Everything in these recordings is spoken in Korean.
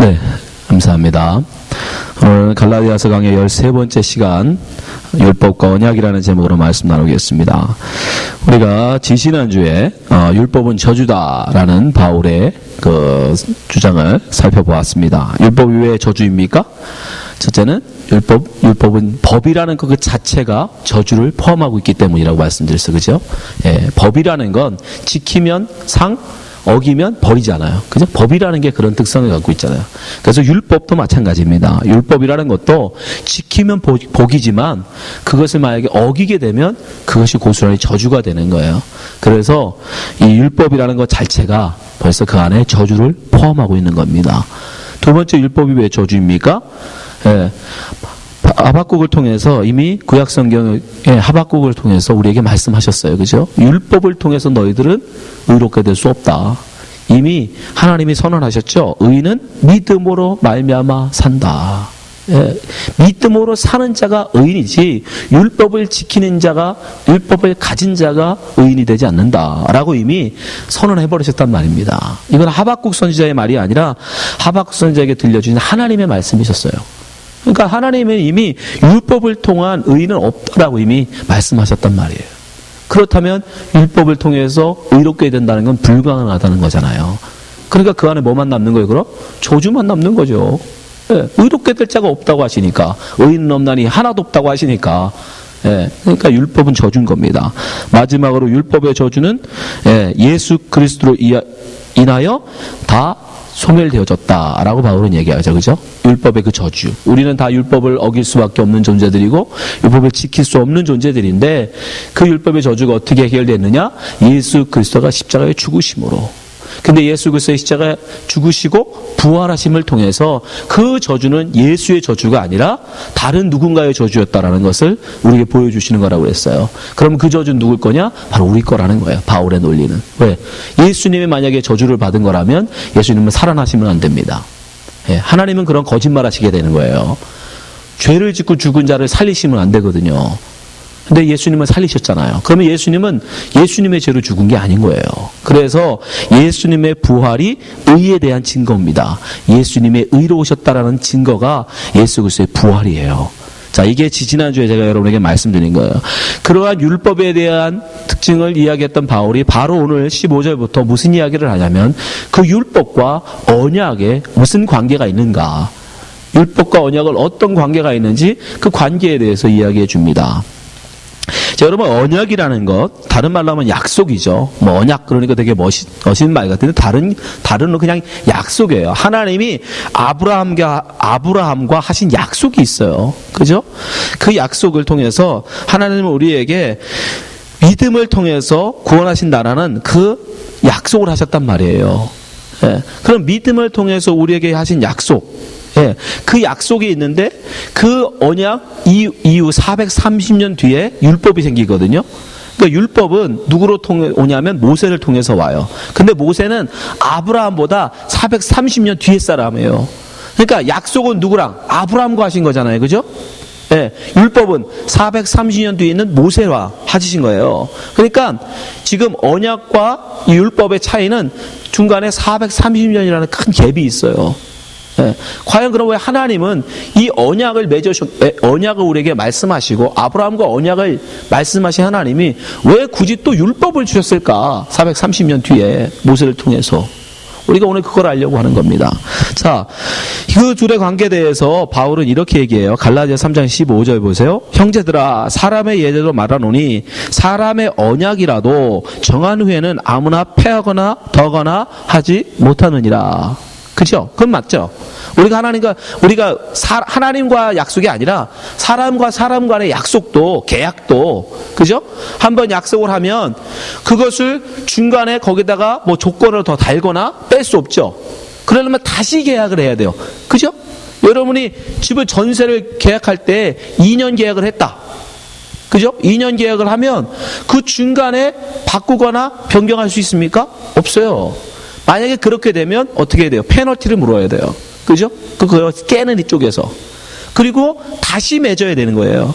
네, 감사합니다. 오늘 갈라디아서 강의 13번째 시간 율법과 언약이라는 제목으로 말씀 나누겠습니다. 우리가 지지난주에 율법은 저주다라는 바울의 그 주장을 살펴보았습니다. 율법이 왜 저주입니까? 첫째는 율법은 법이라는 그 자체가 저주를 포함하고 있기 때문이라고 말씀드렸어요. 그죠? 예, 법이라는 건 지키면 상, 어기면 벌이잖아요. 그죠? 법이라는 게 그런 특성을 갖고 있잖아요. 그래서 율법도 마찬가지입니다. 율법이라는 것도 지키면 복이지만 그것을 만약에 어기게 되면 그것이 고스란히 저주가 되는 거예요. 그래서 이 율법이라는 것 자체가 벌써 그 안에 저주를 포함하고 있는 겁니다. 두 번째, 율법이 왜 저주입니까? 예. 하박국을 통해서 이미 구약성경의 하박국을 통해서 우리에게 말씀하셨어요. 그죠? 율법을 통해서 너희들은 의롭게 될 수 없다. 이미 하나님이 선언하셨죠. 의인은 믿음으로 말미암아 산다. 예, 믿음으로 사는 자가 의인이지 율법을 지키는 자가, 율법을 가진 자가 의인이 되지 않는다라고 이미 선언해버리셨단 말입니다. 이건 하박국 선지자의 말이 아니라 하박국 선지자에게 들려주신 하나님의 말씀이셨어요. 그러니까 하나님은 이미 율법을 통한 의인은 없다라고 이미 말씀하셨단 말이에요. 그렇다면 율법을 통해서 의롭게 된다는 건 불가능하다는 거잖아요. 그러니까 그 안에 뭐만 남는 거예요, 그럼? 저주만 남는 거죠. 예, 의롭게 될 자가 없다고 하시니까, 의인은 없나니 하나도 없다고 하시니까, 예, 그러니까 율법은 저주인 겁니다. 마지막으로 율법의 저주는 예수 그리스도로 인하여 다 소멸되어졌다라고 바울은 얘기하죠. 그죠? 율법의 그 저주. 우리는 다 율법을 어길 수밖에 없는 존재들이고 율법을 지킬 수 없는 존재들인데 그 율법의 저주가 어떻게 해결됐느냐? 예수 그리스도가 십자가에 죽으심으로. 근데 예수 그리스도의 십자가에 죽으시고 부활하심을 통해서 그 저주는 예수의 저주가 아니라 다른 누군가의 저주였다라는 것을 우리에게 보여주시는 거라고 그랬어요. 그럼 그 저주는 누굴 거냐? 바로 우리 거라는 거예요. 바울의 논리는. 왜? 예수님이 만약에 저주를 받은 거라면 예수님은 살아나시면 안 됩니다. 예, 하나님은 그런 거짓말 하시게 되는 거예요. 죄를 짓고 죽은 자를 살리시면 안 되거든요. 근데 예수님은 살리셨잖아요. 그러면 예수님은 예수님의 죄로 죽은 게 아닌 거예요. 그래서 예수님의 부활이 의에 대한 증거입니다. 예수님의 의로우셨다라는 증거가 예수 그리스도의 부활이에요. 자, 이게 지지난주에 제가 여러분에게 말씀드린 거예요. 그러한 율법에 대한 특징을 이야기했던 바울이 바로 오늘 15절부터 무슨 이야기를 하냐면 그 율법과 언약에 무슨 관계가 있는가, 율법과 언약을 어떤 관계가 있는지 그 관계에 대해서 이야기해 줍니다. 자, 여러분, 언약이라는 것, 다른 말로 하면 약속이죠. 뭐 언약 그러니까 되게 멋있는 말 같은데 다른 그냥 약속이에요. 하나님이 아브라함과 하신 약속이 있어요. 그죠? 그 약속을 통해서 하나님은 우리에게 믿음을 통해서 구원하신다라는 그 약속을 하셨단 말이에요. 예. 그럼 믿음을 통해서 우리에게 하신 약속, 예, 그 약속이 있는데 그 언약 이후 430년 뒤에 율법이 생기거든요. 그러니까 율법은 누구로 오냐면 모세를 통해서 와요. 근데 모세는 아브라함보다 430년 뒤에 사람이에요. 그러니까 약속은 누구랑? 아브라함과 하신 거잖아요. 그죠? 예, 율법은 430년 뒤에 있는 모세와 하시신 거예요. 그러니까 지금 언약과 이 율법의 차이는 중간에 430년이라는 큰 갭이 있어요. 예. 과연 그럼 왜 하나님은 이 언약을 언약을 우리에게 말씀하시고 아브라함과 언약을 말씀하신 하나님이 왜 굳이 또 율법을 주셨을까? 430년 뒤에 모세를 통해서. 우리가 오늘 그걸 알려고 하는 겁니다. 자, 그 둘의 관계에 대해서 바울은 이렇게 얘기해요. 갈라디아 3장 15절 보세요. 형제들아, 사람의 예대로 말하노니 사람의 언약이라도 정한 후에는 아무나 패하거나 더거나 하지 못하느니라. 그죠? 그건 맞죠? 우리가 하나님과 약속이 아니라 사람과 사람 간의 약속도, 계약도, 그죠? 한번 약속을 하면 그것을 중간에 거기다가 뭐 조건을 더 달거나 뺄 수 없죠. 그러려면 다시 계약을 해야 돼요. 그죠? 여러분이 집을 전세를 계약할 때 2년 계약을 했다. 그죠? 2년 계약을 하면 그 중간에 바꾸거나 변경할 수 있습니까? 없어요. 만약에 그렇게 되면 어떻게 해야 돼요? 페널티를 물어야 돼요. 그죠? 그거 깨는 이쪽에서. 그리고 다시 맺어야 되는 거예요.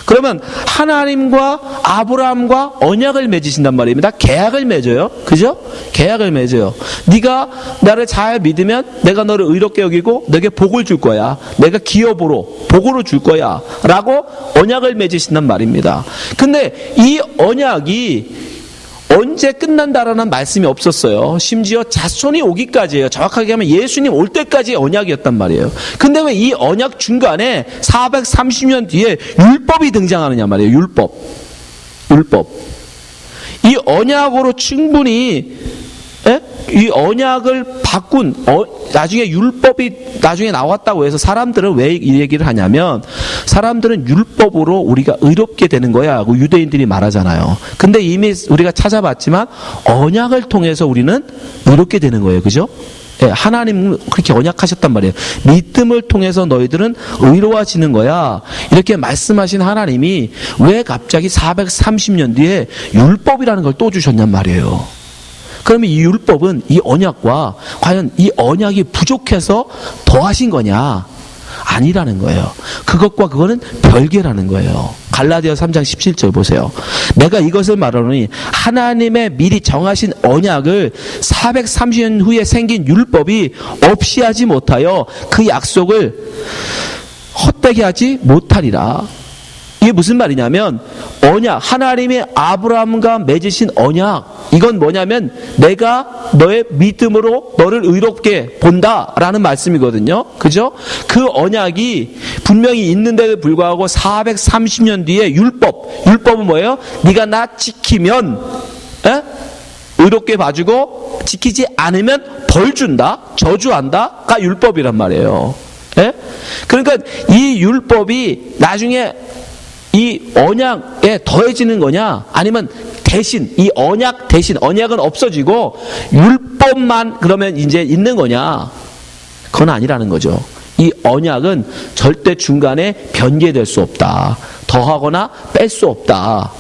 그러면 하나님과 아브라함과 언약을 맺으신단 말입니다. 계약을 맺어요. 그죠? 계약을 맺어요. 네가 나를 잘 믿으면 내가 너를 의롭게 여기고 너에게 복을 줄 거야. 내가 기업으로 복으로 줄 거야 라고 언약을 맺으신단 말입니다. 근데 이 언약이 언제 끝난다라는 말씀이 없었어요. 심지어 자손이 오기까지예요. 정확하게 하면 예수님 올 때까지의 언약이었단 말이에요. 근데 왜 이 언약 중간에 430년 뒤에 율법이 등장하느냐 말이에요. 율법. 이 언약으로 충분히 이 언약을 바꾼 나중에 율법이 나중에 나왔다고 해서 사람들은 왜 이 얘기를 하냐면 사람들은 율법으로 우리가 의롭게 되는 거야 하고 유대인들이 말하잖아요. 근데 이미 우리가 찾아봤지만 언약을 통해서 우리는 의롭게 되는 거예요. 그죠? 하나님은 그렇게 언약하셨단 말이에요. 믿음을 통해서 너희들은 의로워지는 거야. 이렇게 말씀하신 하나님이 왜 갑자기 430년 뒤에 율법이라는 걸 또 주셨냔 말이에요. 그러면 이 율법은 이 언약과 과연 이 언약이 부족해서 더하신 거냐? 아니라는 거예요. 그것과 그거는 별개라는 거예요. 갈라디아 3장 17절 보세요. 내가 이것을 말하노니 하나님의 미리 정하신 언약을 430년 후에 생긴 율법이 없이 하지 못하여 그 약속을 헛되게 하지 못하리라. 이게 무슨 말이냐면 언약, 하나님의 아브라함과 맺으신 언약, 이건 뭐냐면 내가 너의 믿음으로 너를 의롭게 본다라는 말씀이거든요. 그죠? 그 언약이 분명히 있는데도 불구하고 430년 뒤에 율법은 뭐예요? 네가 나 지키면 의롭게 봐주고 지키지 않으면 벌 준다, 저주한다가 율법이란 말이에요. 그러니까 이 율법이 나중에 이 언약에 더해지는 거냐, 아니면 대신 이 언약 대신 언약은 없어지고 율법만 그러면 이제 있는 거냐? 그건 아니라는 거죠. 이 언약은 절대 중간에 변개될 수 없다. 더하거나 뺄 수 없다.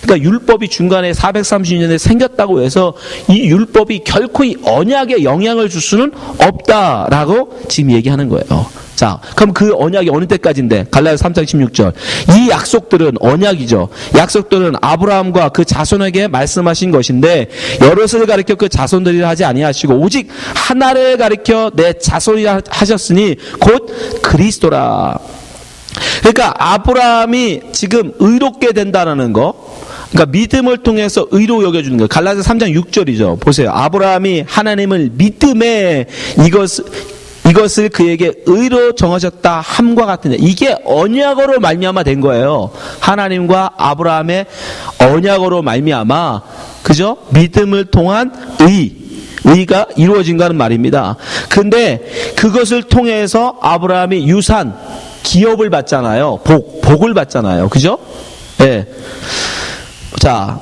그러니까 율법이 중간에 430년에 생겼다고 해서 이 율법이 결코 이 언약에 영향을 줄 수는 없다라고 지금 얘기하는 거예요. 자, 그럼 그 언약이 어느 때까지인데? 갈라디아 3장 16절. 이 약속들은 언약이죠. 약속들은 아브라함과 그 자손에게 말씀하신 것인데 여럿을 가리켜 그 자손들이라 하지 아니하시고 오직 하나를 가리켜 내 자손이라 하셨으니 곧 그리스도라. 그러니까 아브라함이 지금 의롭게 된다는 거, 그러니까 믿음을 통해서 의로 여겨주는 거예요. 갈라디아 3장 6절이죠. 보세요. 아브라함이 하나님을 믿음에 이것을 그에게 의로 정하셨다 함과 같은 이게 언약으로 말미암아 된 거예요. 하나님과 아브라함의 언약으로 말미암아, 그죠? 믿음을 통한 의가 이루어진다는 말입니다. 근데 그것을 통해서 아브라함이 유산, 기업을 받잖아요. 복을 받잖아요. 그죠? 예. 자,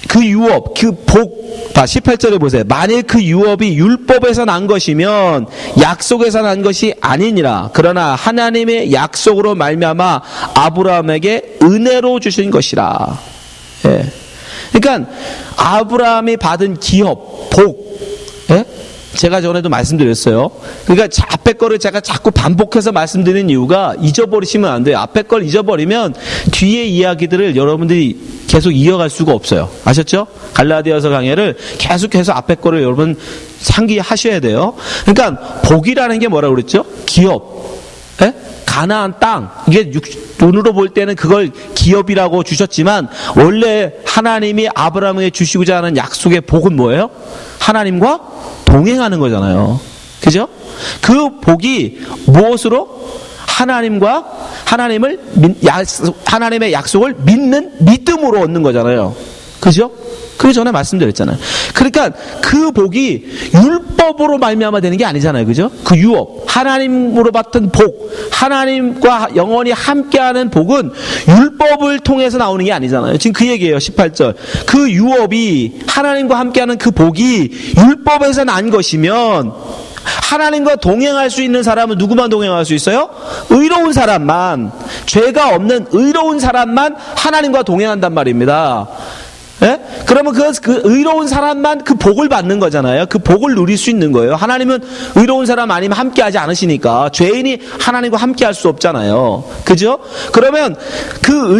그 유업, 그 복, 18절에 보세요. 만일 그 유업이 율법에서 난 것이면 약속에서 난 것이 아니니라. 그러나 하나님의 약속으로 말미암아 아브라함에게 은혜로 주신 것이라. 예. 그러니까 아브라함이 받은 기업, 복, 예? 제가 전에도 말씀드렸어요. 그러니까 앞에 거를 제가 자꾸 반복해서 말씀드리는 이유가 잊어버리시면 안 돼요. 앞에 걸 잊어버리면 뒤에 이야기들을 여러분들이 계속 이어갈 수가 없어요. 아셨죠? 갈라디아서 강해를 계속해서 앞에 거를 여러분 상기하셔야 돼요. 그러니까 복이라는 게 뭐라고 그랬죠? 기업, 가나안 땅. 이게 눈으로 볼 때는 그걸 기업이라고 주셨지만 원래 하나님이 아브라함에게 주시고자 하는 약속의 복은 뭐예요? 하나님과 동행하는 거잖아요. 그죠? 그 복이 무엇으로? 하나님의 약속을 믿는 믿음으로 얻는 거잖아요. 그죠? 그 전에 말씀드렸잖아요. 그러니까 그 복이 율법으로 말미암아 되는 게 아니잖아요. 그죠? 그 유업, 하나님으로 받은 복, 하나님과 영원히 함께하는 복은 율법을 통해서 나오는 게 아니잖아요. 지금 그 얘기예요. 18절. 그 유업이 하나님과 함께하는 그 복이 율법에서 난 것이면 하나님과 동행할 수 있는 사람은 누구만 동행할 수 있어요? 의로운 사람만, 죄가 없는 의로운 사람만 하나님과 동행한단 말입니다. 예? 그러면 그 의로운 사람만 그 복을 받는 거잖아요. 그 복을 누릴 수 있는 거예요. 하나님은 의로운 사람 아니면 함께 하지 않으시니까 죄인이 하나님과 함께 할 수 없잖아요. 그죠? 그러면 그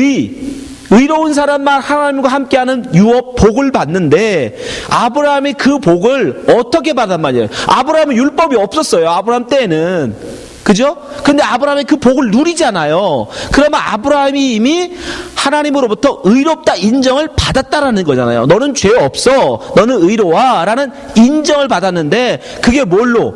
의로운 사람만 하나님과 함께하는 유업 복을 받는데 아브라함이 그 복을 어떻게 받았단 말이에요? 아브라함은 율법이 없었어요. 아브라함 때는. 그죠? 근데 아브라함이 그 복을 누리잖아요. 그러면 아브라함이 이미 하나님으로부터 의롭다 인정을 받았다라는 거잖아요. 너는 죄 없어. 너는 의로워. 라는 인정을 받았는데 그게 뭘로?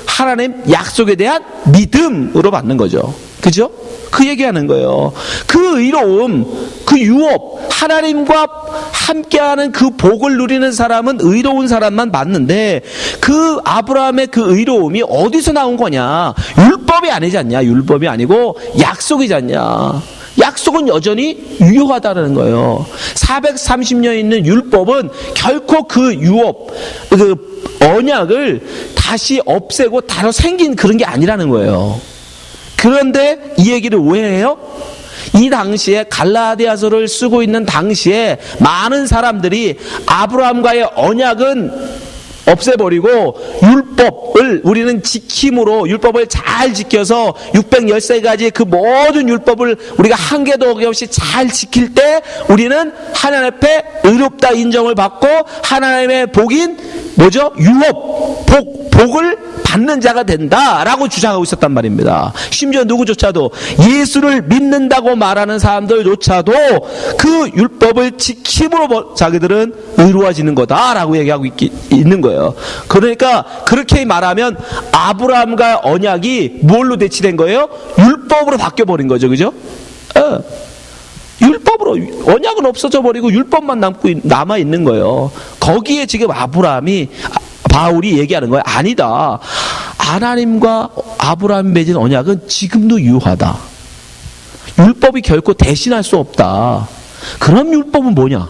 하나님 약속에 대한 믿음으로 받는 거죠. 그죠? 그 얘기하는 거예요. 그 의로움, 그 유업, 하나님과 함께하는 그 복을 누리는 사람은 의로운 사람만 맞는데 그 아브라함의 그 의로움이 어디서 나온 거냐? 율법이 아니지 않냐? 율법이 아니고 약속이지 않냐? 약속은 여전히 유효하다는 거예요. 430년 있는 율법은 결코 그 유업, 그 언약을 다시 없애고 다시 생긴 그런 게 아니라는 거예요. 그런데 이 얘기를 왜 해요? 이 당시에 갈라디아서를 쓰고 있는 당시에 많은 사람들이 아브라함과의 언약은 없애버리고 율법을 우리는 지킴으로 율법을 잘 지켜서 613가지 그 모든 율법을 우리가 한 개도 없이 잘 지킬 때 우리는 하나님 앞에 의롭다 인정을 받고 하나님의 복인 뭐죠? 유업, 복을 받는 자가 된다라고 주장하고 있었단 말입니다. 심지어 누구조차도 예수를 믿는다고 말하는 사람들조차도 그 율법을 지킴으로 자기들은 의로워지는 거다라고 얘기하고 있는 거예요. 그러니까 그렇게 말하면 아브라함과 언약이 뭘로 대치된 거예요? 율법으로 바뀌어버린 거죠. 그죠? 율법으로 언약은 없어져 버리고 율법만 남아 있는 거예요. 거기에 지금 바울이 얘기하는 거예요. 아니다. 하나님과 아브라함이 맺은 언약은 지금도 유효하다. 율법이 결코 대신할 수 없다. 그럼 율법은 뭐냐?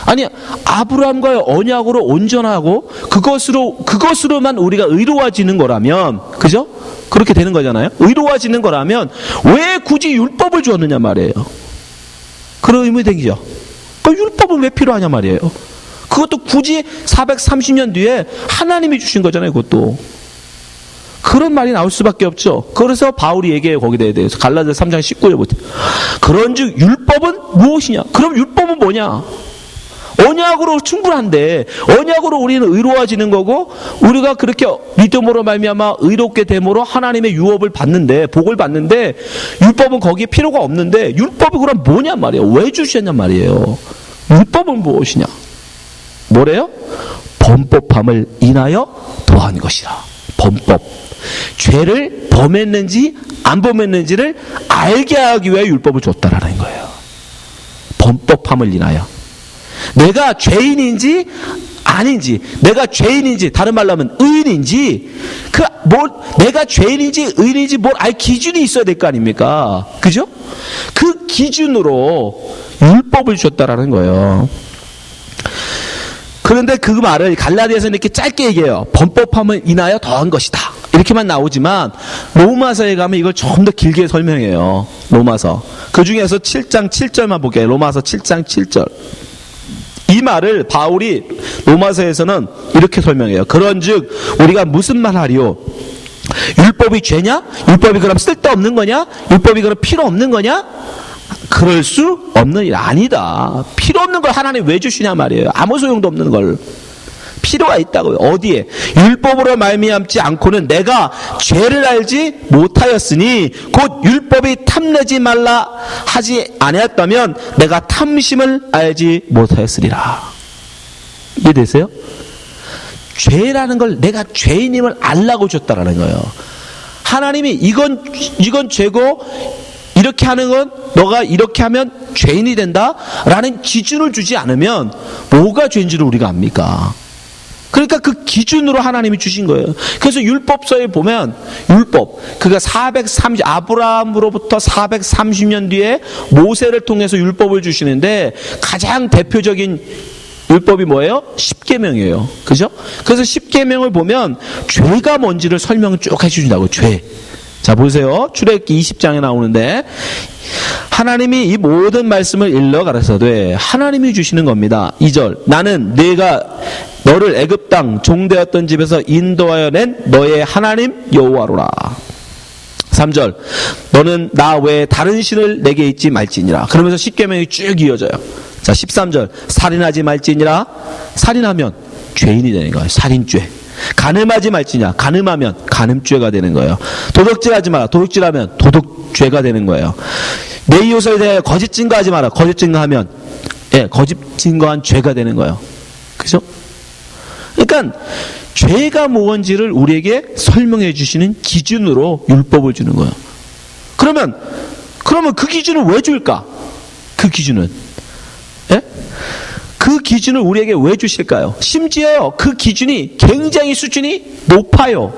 아니, 아브라함과의 언약으로 온전하고 그것으로만 우리가 의로워지는 거라면, 그죠? 그렇게 되는 거잖아요. 의로워지는 거라면 왜 굳이 율법을 주었느냐 말이에요. 그런 의문이 생기죠. 그 율법은 왜 필요하냐 말이에요. 그것도 굳이 430년 뒤에 하나님이 주신 거잖아요. 그것도. 그런 말이 나올 수밖에 없죠. 그래서 바울이 얘기해요. 거기에 대해서. 갈라디아서 3장 19절부터. 그런즉 율법은 무엇이냐? 그럼 율법은 뭐냐? 언약으로 충분한데 언약으로 우리는 의로워지는 거고 우리가 그렇게 믿음으로 말미암아 의롭게 됨으로 하나님의 유업을 받는데 복을 받는데 율법은 거기에 필요가 없는데 율법이 그럼 뭐냐 말이에요. 왜 주셨냐 말이에요. 율법은 무엇이냐? 뭐래요? 범법함을 인하여 더한 것이라. 범법. 죄를 범했는지 안 범했는지를 알게 하기 위해 율법을 줬다라는 거예요. 범법함을 인하여. 내가 죄인인지 아닌지, 내가 죄인인지, 다른 말로 하면 의인인지, 내가 죄인인지 의인인지 뭘 알 기준이 있어야 될 거 아닙니까? 그죠? 그 기준으로 율법을 줬다라는 거예요. 그런데 그 말을 갈라디아서는 이렇게 짧게 얘기해요. 범법함을 인하여 더한 것이다. 이렇게만 나오지만 로마서에 가면 이걸 좀 더 길게 설명해요. 로마서. 그 중에서 7장 7절만 볼게요. 로마서 7장 7절. 이 말을 바울이 로마서에서는 이렇게 설명해요. 그런즉 우리가 무슨 말 하리요? 율법이 죄냐? 율법이 그럼 쓸데없는 거냐? 율법이 그럼 필요 없는 거냐? 그럴 수 없는 일 아니다. 필요 없는 걸 하나님 왜 주시냐 말이에요. 아무 소용도 없는 걸. 필요가 있다고요. 어디에? 율법으로 말미암지 않고는 내가 죄를 알지 못하였으니 곧 율법이 탐내지 말라 하지 아니었다면 내가 탐심을 알지 못하였으리라. 이해되세요? 죄라는 걸 내가 죄인임을 알라고 줬다라는 거예요. 하나님이 이건 죄고 이렇게 하는 건 너가 이렇게 하면 죄인이 된다라는 기준을 주지 않으면 뭐가 죄인지를 우리가 압니까? 그러니까 그 기준으로 하나님이 주신 거예요. 그래서 율법서에 보면 율법, 그가 아브라함으로부터 430년 뒤에 모세를 통해서 율법을 주시는데 가장 대표적인 율법이 뭐예요? 십계명이에요. 그죠? 그래서 십계명을 보면 죄가 뭔지를 설명을 쭉 해주신다고. 죄. 자, 보세요. 출애굽기 20장에 나오는데 하나님이 이 모든 말씀을 일러 가라사대 하나님이 주시는 겁니다. 2절 나는 내가 너를 애굽 땅 종되었던 집에서 인도하여 낸 너의 하나님 여호와로라. 3절 너는 나 외에 다른 신을 내게 잊지 말지니라. 그러면서 십계명이 쭉 이어져요. 자 13절 살인하지 말지니라. 살인하면 죄인이 되는 거예요. 살인죄. 간음하지 말지냐. 간음하면 간음죄가 되는 거예요. 도둑질하지 마라. 도둑질하면 도둑죄가 되는 거예요. 내 이웃에 대해 거짓 증거하지 마라. 거짓 증거하면 거짓 증거한 죄가 되는 거예요. 그죠? 그러니까 죄가 무엇인지를 우리에게 설명해 주시는 기준으로 율법을 주는 거예요. 그러면 그 기준을 왜 줄까? 그 기준은 그 기준을 우리에게 왜 주실까요? 심지어 그 기준이 굉장히 수준이 높아요.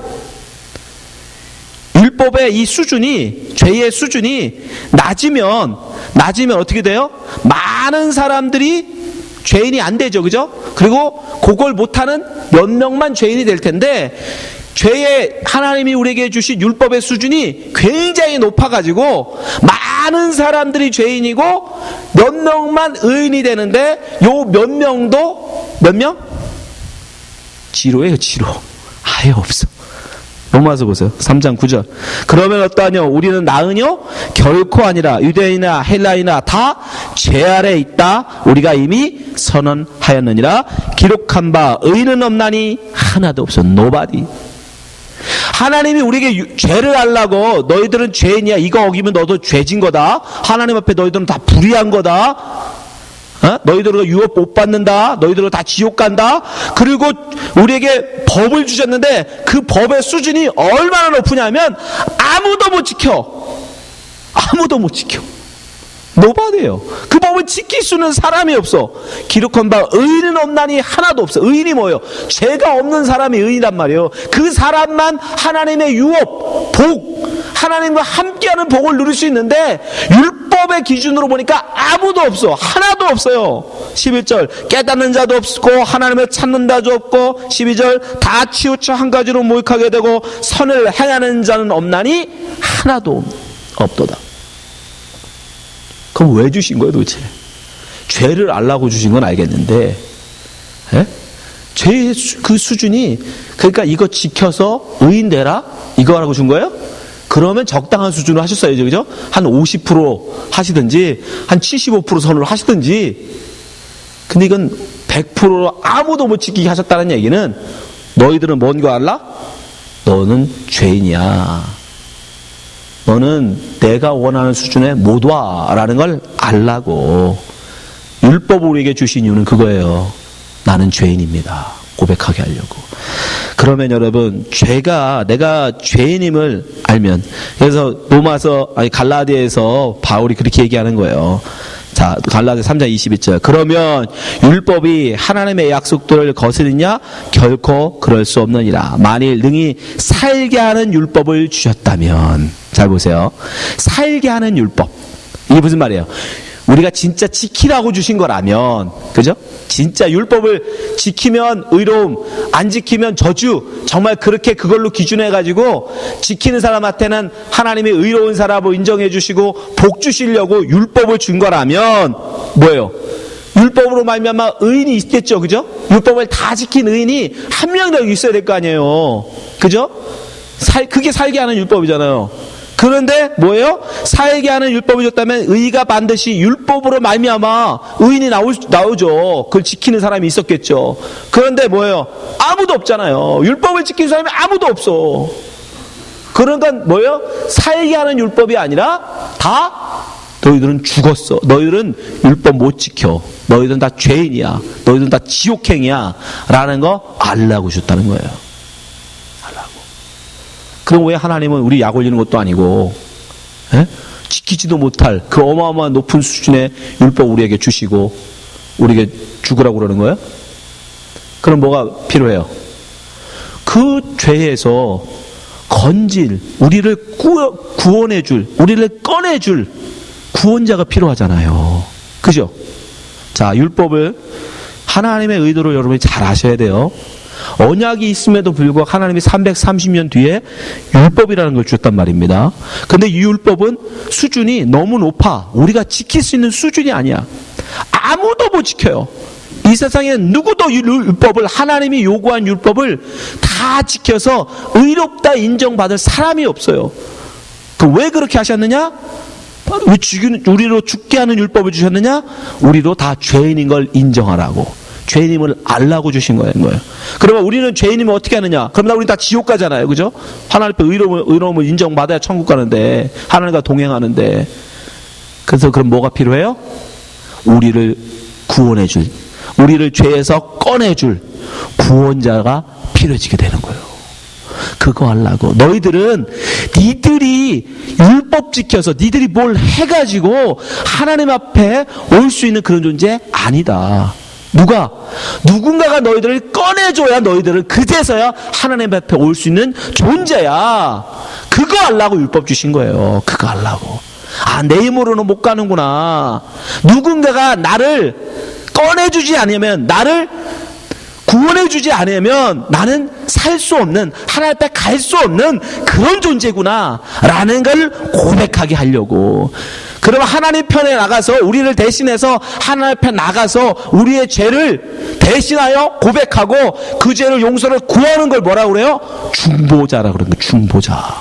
율법의 이 수준이, 죄의 수준이 낮으면 어떻게 돼요? 많은 사람들이 죄인이 안 되죠. 그죠? 그리고 그걸 못하는 몇 명만 죄인이 될 텐데, 죄의 하나님이 우리에게 주신 율법의 수준이 굉장히 높아가지고 많은 사람들이 죄인이고 몇 명만 의인이 되는데 요 몇 명도 몇 명? 지로예요. 지로. 아예 없어. 로마서 보세요. 3장 9절. 그러면 어떠하뇨? 우리는 나으뇨? 결코 아니라 유대인이나 헬라이나 다 죄 아래 있다. 우리가 이미 선언하였느니라. 기록한 바 의인은 없나니 하나도 없어. Nobody. 하나님이 우리에게 죄를 알라고 너희들은 죄인이야. 이거 어기면 너도 죄진 거다. 하나님 앞에 너희들은 다 불의한 거다. 너희들은 유업 못 받는다. 너희들은 다 지옥 간다. 그리고 우리에게 법을 주셨는데 그 법의 수준이 얼마나 높으냐면 아무도 못 지켜. 아무도 못 지켜. 노바디예요. 그 법을 지킬 수는 사람이 없어. 기록한 바 의인은 없나니 하나도 없어. 의인이 뭐예요? 죄가 없는 사람이 의인이란 말이에요. 그 사람만 하나님의 유업, 복, 하나님과 함께하는 복을 누릴 수 있는데 율법의 기준으로 보니까 아무도 없어. 하나도 없어요. 11절 깨닫는 자도 없고 하나님을 찾는 자도 없고 12절 다 치우쳐 한 가지로 모욕하게 되고 선을 행하는 자는 없나니 하나도 없도다. 그럼 왜 주신 거예요 도대체? 죄를 알라고 주신 건 알겠는데 죄의 그 수준이 그러니까 이거 지켜서 의인 되라? 이거라고 준 거예요? 그러면 적당한 수준으로 하셨어야죠. 그죠? 한 50% 하시든지 한 75% 선으로 하시든지. 근데 이건 100%로 아무도 못 지키게 하셨다는 얘기는 너희들은 뭔 거 알라? 너는 죄인이야. 너는 내가 원하는 수준에 못 와라는 걸 알라고. 율법을 우리에게 주신 이유는 그거예요. 나는 죄인입니다. 고백하게 하려고. 그러면 여러분 내가 죄인임을 알면, 그래서 갈라디아에서 바울이 그렇게 얘기하는 거예요. 자, 갈라디아 3장 22절. 그러면 율법이 하나님의 약속들을 거스르냐? 결코 그럴 수 없느니라. 만일 능히 살게 하는 율법을 주셨다면. 잘 보세요. 살게 하는 율법. 이게 무슨 말이에요? 우리가 진짜 지키라고 주신 거라면, 그죠? 진짜 율법을 지키면 의로움, 안 지키면 저주, 정말 그렇게 그걸로 기준해가지고 지키는 사람한테는 하나님이 의로운 사람으로 인정해 주시고 복 주시려고 율법을 준 거라면 뭐예요? 율법으로 말미암아 의인이 있겠죠, 그죠? 율법을 다 지킨 의인이 한 명이라도 있어야 될 거 아니에요, 그죠? 그게 살게 하는 율법이잖아요. 그런데 뭐예요? 살게 하는 율법이 줬다면 의가 반드시 율법으로 말미암아 의인이 나오죠. 그걸 지키는 사람이 있었겠죠. 그런데 뭐예요? 아무도 없잖아요. 율법을 지키는 사람이 아무도 없어. 그러니까 뭐예요? 살게 하는 율법이 아니라 다 너희들은 죽었어. 너희들은 율법 못 지켜. 너희들은 다 죄인이야. 너희들은 다 지옥행이야. 라는 거 알라고 줬다는 거예요. 그럼 왜 하나님은 우리 약 올리는 것도 아니고 지키지도 못할 그 어마어마한 높은 수준의 율법 우리에게 주시고 우리에게 죽으라고 그러는 거예요? 그럼 뭐가 필요해요? 그 죄에서 우리를 구원해줄, 우리를 꺼내줄 구원자가 필요하잖아요. 그죠? 자, 율법을 하나님의 의도를 여러분이 잘 아셔야 돼요. 언약이 있음에도 불구하고 하나님이 330년 뒤에 율법이라는 걸 주셨단 말입니다. 근데 이 율법은 수준이 너무 높아. 우리가 지킬 수 있는 수준이 아니야. 아무도 못 지켜요. 이 세상에는 누구도 율법을, 하나님이 요구한 율법을 다 지켜서 의롭다 인정받을 사람이 없어요. 왜 그렇게 하셨느냐? 왜 우리로 죽게 하는 율법을 주셨느냐? 우리로 다 죄인인 걸 인정하라고, 죄인임을 알라고 주신 거예요. 그러면 우리는 죄인이면 어떻게 하느냐? 그럼 우리 다 지옥 가잖아요, 그죠? 하나님 앞에 의로움을 인정받아야 천국 가는데, 하나님과 동행하는데. 그래서 그럼 뭐가 필요해요? 우리를 구원해줄, 우리를 죄에서 꺼내줄 구원자가 필요해지게 되는 거예요. 그거 하려고. 너희들은 니들이 율법 지켜서 니들이 뭘 해가지고 하나님 앞에 올 수 있는 그런 존재 아니다. 누군가가 너희들을 꺼내줘야 너희들은 그제서야 하나님 앞에 올 수 있는 존재야. 그거 하려고 율법 주신 거예요. 그거 하려고. 내 힘으로는 못 가는구나. 누군가가 나를 꺼내주지 않으면, 나를 구원해주지 않으면 나는 살 수 없는, 하나님 앞에 갈 수 없는 그런 존재구나 라는 걸 고백하게 하려고. 그러면 하나님 편에 나가서, 우리를 대신해서 하나님 앞에 나가서 우리의 죄를 대신하여 고백하고 그 죄를 용서를 구하는 걸 뭐라고 그래요? 중보자라 그러는 거예요.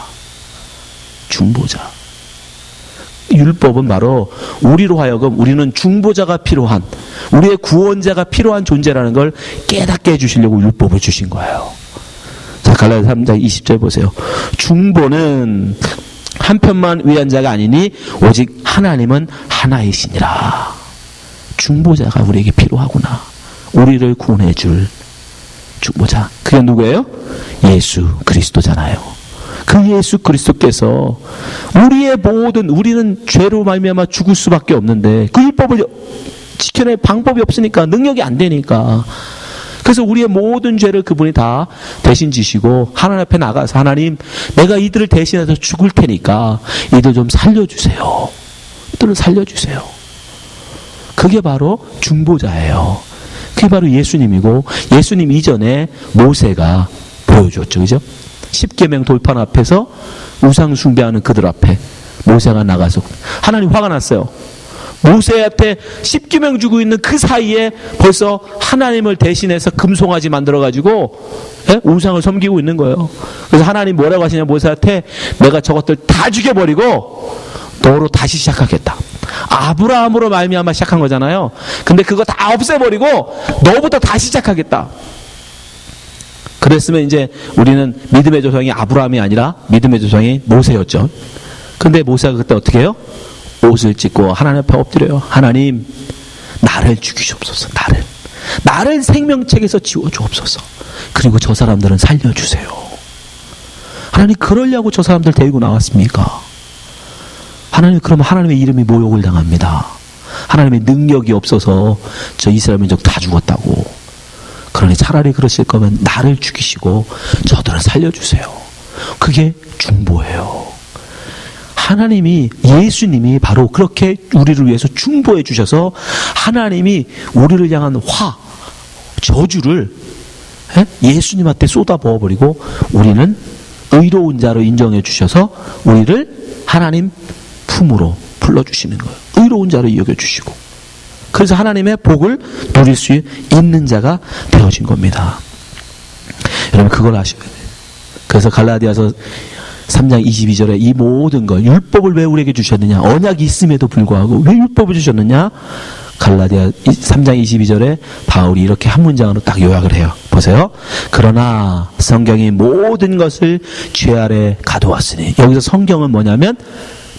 중보자. 율법은 바로 우리로 하여금 우리는 중보자가 필요한, 우리의 구원자가 필요한 존재라는 걸 깨닫게 해주시려고 율법을 주신 거예요. 자, 갈라디아서 3장 20절 보세요. 중보는 한편만 위한 자가 아니니 오직 하나님은 하나이시니라. 중보자가 우리에게 필요하구나. 우리를 구원해 줄 중보자. 그게 누구예요? 예수 그리스도잖아요. 그 예수 그리스도께서 우리는 죄로 말미암아 죽을 수밖에 없는데 그 율법을 지켜낼 방법이 없으니까, 능력이 안 되니까, 그래서 우리의 모든 죄를 그분이 다 대신 지시고 하나님 앞에 나가서, 하나님, 내가 이들을 대신해서 죽을 테니까 이들 좀 살려주세요. 이들을 살려주세요. 그게 바로 중보자예요. 그게 바로 예수님이고, 예수님 이전에 모세가 보여줬죠. 그죠? 십계명 돌판 앞에서 우상 숭배하는 그들 앞에 모세가 나가서 하나님 화가 났어요. 모세한테 십계명 주고 있는 그 사이에 벌써 하나님을 대신해서 금송아지 만들어가지고 우상을 섬기고 있는 거예요. 그래서 하나님 뭐라고 하시냐, 모세한테 내가 저것들 다 죽여버리고 너로 다시 시작하겠다. 아브라함으로 말미암아 시작한 거잖아요. 근데 그거 다 없애버리고 너부터 다시 시작하겠다. 그랬으면 이제 우리는 믿음의 조상이 아브라함이 아니라 믿음의 조상이 모세였죠. 근데 모세가 그때 어떻게 해요? 옷을 찢고 하나님 앞에 엎드려요. 하나님, 나를 죽이시옵소서. 나를 생명책에서 지워주옵소서. 그리고 저 사람들은 살려주세요. 하나님, 그러려고 저 사람들 데리고 나왔습니까? 하나님, 그러면 하나님의 이름이 모욕을 당합니다. 하나님의 능력이 없어서 저 이스라엘 민족 다 죽었다고. 그러니 차라리 그러실 거면 나를 죽이시고 저들을 살려주세요. 그게 중보예요. 하나님이, 예수님이 바로 그렇게 우리를 위해서 중보해 주셔서 하나님이 우리를 향한 저주를 예수님한테 쏟아 부어버리고 우리는 의로운 자로 인정해 주셔서 우리를 하나님 품으로 불러주시는 거예요. 의로운 자로 여겨주시고. 그래서 하나님의 복을 누릴 수 있는 자가 되어진 겁니다. 여러분, 그걸 아셔야 돼요. 그래서 갈라디아서 3장 22절에 이 모든 것, 율법을 왜 우리에게 주셨느냐? 언약이 있음에도 불구하고 왜 율법을 주셨느냐? 갈라디아 3장 22절에 바울이 이렇게 한 문장으로 딱 요약을 해요. 보세요. 그러나 성경이 모든 것을 죄 아래 가두었으니. 여기서 성경은 뭐냐면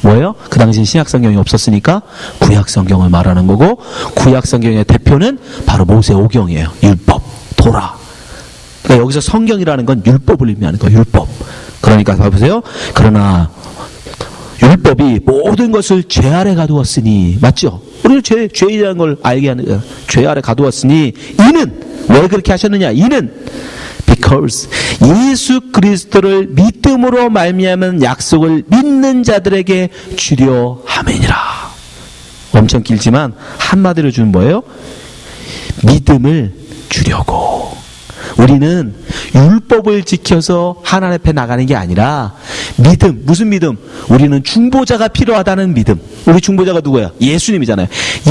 뭐예요? 그 당시 신약 성경이 없었으니까 구약 성경을 말하는 거고, 구약 성경의 대표는 바로 모세오경이에요. 율법, 토라. 그러니까 여기서 성경이라는 건 율법을 의미하는 거예요. 율법. 그러니까 보세요. 그러나 율법이 모든 것을 죄 아래 가두었으니, 맞죠? 우리는 죄이라는 걸 알게 하는, 죄 아래 가두었으니, 이는 왜 그렇게 하셨느냐? 이는 because 예수 그리스도를 믿음으로 말미암은 약속을 믿는 자들에게 주려 함이니라. 엄청 길지만 한마디로 주는 뭐예요? 믿음을 주려고. 우리는 율법을 지켜서 하나님 앞에 나가는 게 아니라 믿음, 무슨 믿음? 우리는 중보자가 필요하다는 믿음. 우리 중보자가 누구야? 예수님이잖아요.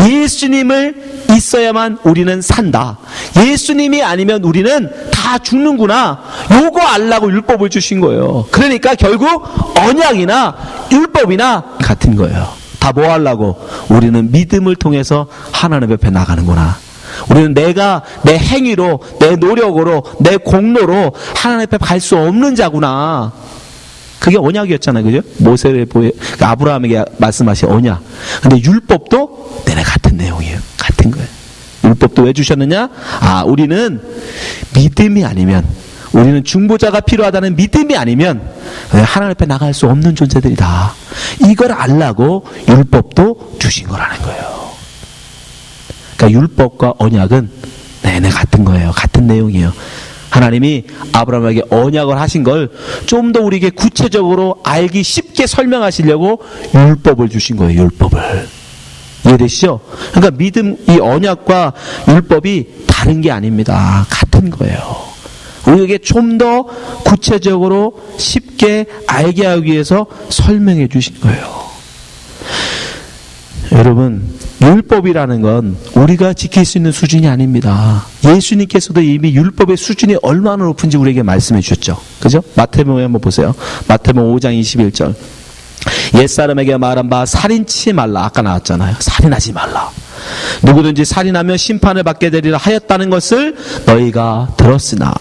예수님을 있어야만 우리는 산다. 예수님이 아니면 우리는 다 죽는구나. 요거 알라고 율법을 주신 거예요. 그러니까 결국 언약이나 율법이나 같은 거예요. 다 뭐 하려고? 우리는 믿음을 통해서 하나님 앞에 나가는구나. 우리는 내가 내 행위로, 내 노력으로, 내 공로로 하나님 앞에 갈 수 없는 자구나. 그게 언약이었잖아요. 그죠? 모세를 아브라함에게 말씀하신 언약. 근데 율법도 내내 같은 내용이에요. 같은 거예요. 율법도 왜 주셨느냐? 우리는 믿음이 아니면, 우리는 중보자가 필요하다는 믿음이 아니면 하나님 앞에 나갈 수 없는 존재들이다. 이걸 알라고 율법도 주신 거라는 거예요. 그러니까 율법과 언약은 내내 같은 거예요. 같은 내용이에요. 하나님이 아브라함에게 언약을 하신 걸 좀 더 우리에게 구체적으로 알기 쉽게 설명하시려고 율법을 주신 거예요. 율법을. 이해되시죠? 그러니까 믿음, 이 언약과 율법이 다른 게 아닙니다. 같은 거예요. 우리에게 좀 더 구체적으로 쉽게 알게 하기 위해서 설명해 주신 거예요. 여러분, 율법이라는 건 우리가 지킬 수 있는 수준이 아닙니다. 예수님께서도 이미 율법의 수준이 얼마나 높은지 우리에게 말씀해 주셨죠. 그죠? 마태복음에 한번 보세요. 마태복음 5장 21절. 옛사람에게 말한 바 살인치 말라. 아까 나왔잖아요. 살인하지 말라. 누구든지 살인하면 심판을 받게 되리라 하였다는 것을 너희가 들었으나.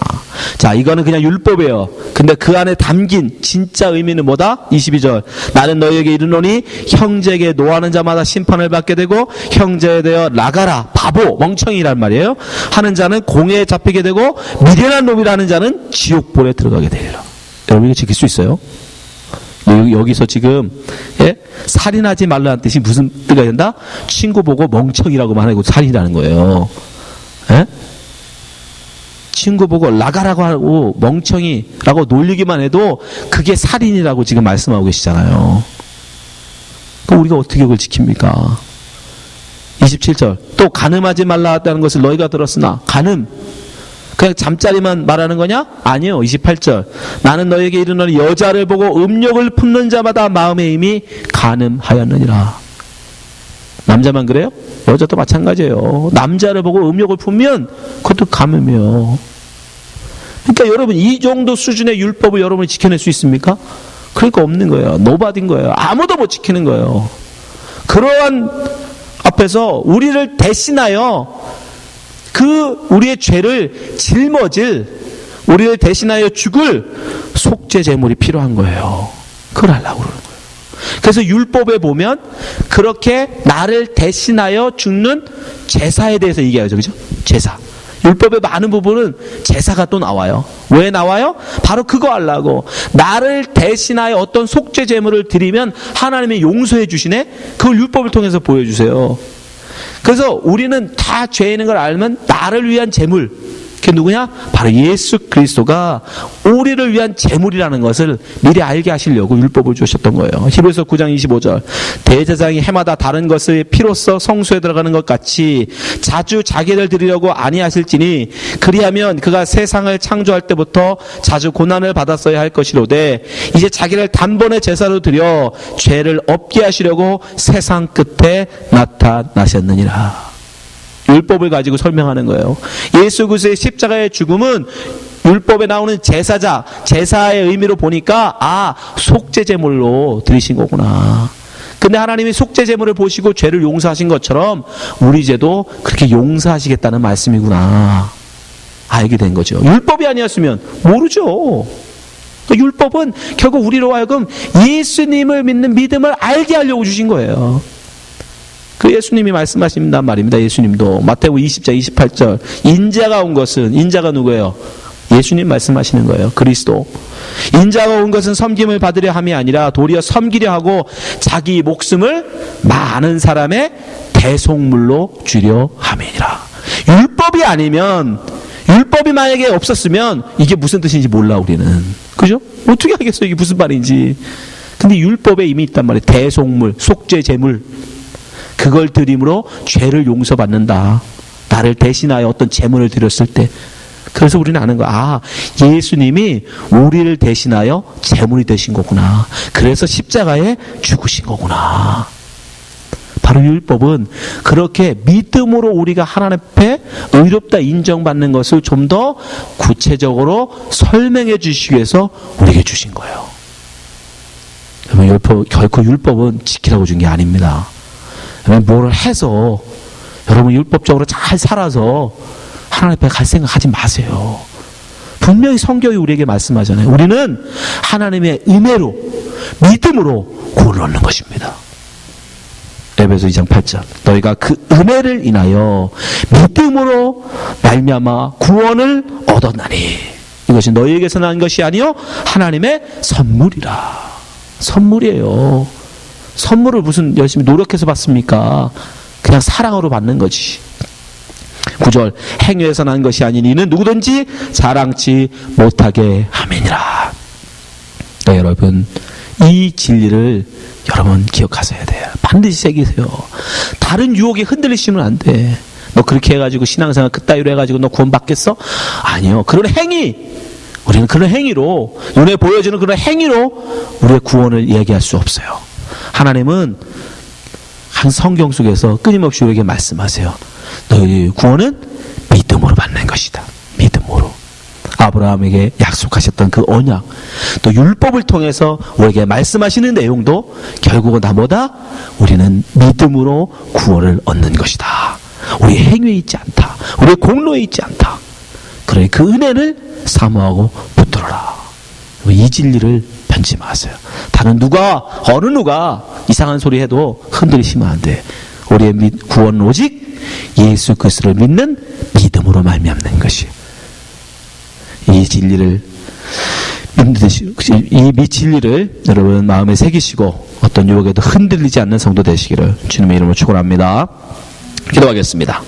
자, 이거는 그냥 율법이에요. 근데 그 안에 담긴 진짜 의미는 뭐다? 22절. 나는 너희에게 이르노니 형제에게 노하는 자마다 심판을 받게 되고 형제에 대하여 나가라, 바보, 멍청이란 말이에요. 하는 자는 공회에 잡히게 되고 미련한 놈이라는 자는 지옥불에 들어가게 되리라. 여러분, 이거 지킬 수 있어요? 여기서 지금 살인하지 말라는 뜻이 무슨 뜻가 된다? 친구 보고 멍청이라고만 하고 살인이라는 거예요. 친구 보고 나가라고 하고 멍청이라고 놀리기만 해도 그게 살인이라고 지금 말씀하고 계시잖아요. 그럼 우리가 어떻게 그걸 지킵니까? 27절. 또 간음하지 말라 했다는 것을 너희가 들었으나. 간음, 그냥 잠자리만 말하는 거냐? 아니요. 28절. 나는 너에게 이르노니 여자를 보고 음욕을 품는 자마다 마음의 힘이 간음하였느니라. 남자만 그래요? 여자도 마찬가지예요. 남자를 보고 음욕을 품으면 그것도 간음이에요. 그러니까 여러분, 이 정도 수준의 율법을 여러분이 지켜낼 수 있습니까? 그러니까 없는 거예요. 노바디인 거예요. 아무도 못 지키는 거예요. 그러한 앞에서 우리를 대신하여 우리의 죄를 짊어질, 우리를 대신하여 죽을 속죄 제물이 필요한 거예요. 그걸 하려고 그러는 거예요. 그래서 율법에 보면 그렇게 나를 대신하여 죽는 제사에 대해서 얘기하죠. 그죠? 제사. 율법의 많은 부분은 제사가 또 나와요. 왜 나와요? 바로 그거 하려고. 나를 대신하여 어떤 속죄 제물을 드리면 하나님이 용서해 주시네? 그걸 율법을 통해서 보여주세요. 그래서 우리는 다 죄 있는 걸 알면 나를 위한 제물, 그게 누구냐? 바로 예수 그리스도가 우리를 위한 제물이라는 것을 미리 알게 하시려고 율법을 주셨던 거예요. 히브리서 9장 25절. 대제사장이 해마다 다른 것을 피로써 성소에 들어가는 것 같이 자주 자기를 드리려고 아니하실지니 그리하면 그가 세상을 창조할 때부터 자주 고난을 받았어야 할 것이로되 이제 자기를 단번에 제사로 드려 죄를 없게 하시려고 세상 끝에 나타나셨느니라. 율법을 가지고 설명하는 거예요. 예수 그리스도의 십자가의 죽음은 율법에 나오는 제사의 의미로 보니까 속죄 제물로 드리신 거구나. 근데 하나님이 속죄 제물을 보시고 죄를 용서하신 것처럼 우리 죄도 그렇게 용서하시겠다는 말씀이구나. 알게 된 거죠. 율법이 아니었으면 모르죠. 율법은 결국 우리로 하여금 예수님을 믿는 믿음을 알게 하려고 주신 거예요. 그 예수님이 말씀하신단 말입니다. 예수님도 마태복음 20장 28절. 인자가 온 것은, 인자가 누구예요? 예수님 말씀하시는 거예요. 그리스도. 인자가 온 것은 섬김을 받으려 함이 아니라 도리어 섬기려 하고 자기 목숨을 많은 사람의 대속물로 주려 함이니라. 율법이 아니면, 율법이 만약에 없었으면 이게 무슨 뜻인지 몰라 우리는. 그죠? 어떻게 알겠어요 이게 무슨 말인지. 근데 율법에 이미 있단 말이에요. 대속물, 속죄 제물. 그걸 드림으로 죄를 용서받는다. 나를 대신하여 어떤 제물을 드렸을 때 그래서 우리는 아는 거야. 아, 예수님이 우리를 대신하여 제물이 되신 거구나. 그래서 십자가에 죽으신 거구나. 바로 율법은 그렇게 믿음으로 우리가 하나님 앞에 의롭다 인정받는 것을 좀 더 구체적으로 설명해 주시기 위해서 우리에게 주신 거예요. 여러분, 결코 율법은 지키라고 준 게 아닙니다. 뭐를 해서 여러분 율법적으로 잘 살아서 하나님 앞에 갈 생각 하지 마세요. 분명히 성경이 우리에게 말씀하잖아요. 우리는 하나님의 은혜로 믿음으로 구원을 얻는 것입니다. 에베소 2장 8절 너희가 그 은혜를 인하여 믿음으로 말미암아 구원을 얻었나니 이것이 너희에게서 난 것이 아니요 하나님의 선물이라. 선물이에요. 선물을 무슨 열심히 노력해서 받습니까? 그냥 사랑으로 받는 거지. 9절 행위에서 난 것이 아닌 이는 누구든지 자랑치 못하게 함이니라. 네, 여러분 이 진리를 여러분 기억하셔야 돼요. 반드시 새기세요. 다른 유혹에 흔들리시면 안 돼. 너 그렇게 해가지고 신앙생활 그따위로 해가지고 너 구원 받겠어? 아니요. 그런 행위, 우리는 그런 행위로, 눈에 보여주는 그런 행위로 우리의 구원을 얘기할 수 없어요. 하나님은 한 성경 속에서 끊임없이 우리에게 말씀하세요. 너희 구원은 믿음으로 받는 것이다. 믿음으로. 아브라함에게 약속하셨던 그 언약, 또 율법을 통해서 우리에게 말씀하시는 내용도 결국은 다 뭐다? 우리는 믿음으로 구원을 얻는 것이다. 우리의 행위에 있지 않다. 우리의 공로에 있지 않다. 그러니 그 은혜를 사모하고 붙들어라. 이 진리를 변치 마세요. 다른 누가, 어느 누가 이상한 소리 해도 흔들리시면 안 돼. 우리의 구원은 오직 예수 그리스도를 믿는 믿음으로 말미암는 것이에요. 이 진리를 이 진리를 여러분 마음에 새기시고 어떤 유혹에도 흔들리지 않는 성도 되시기를 주님의 이름으로 축원합니다. 기도하겠습니다.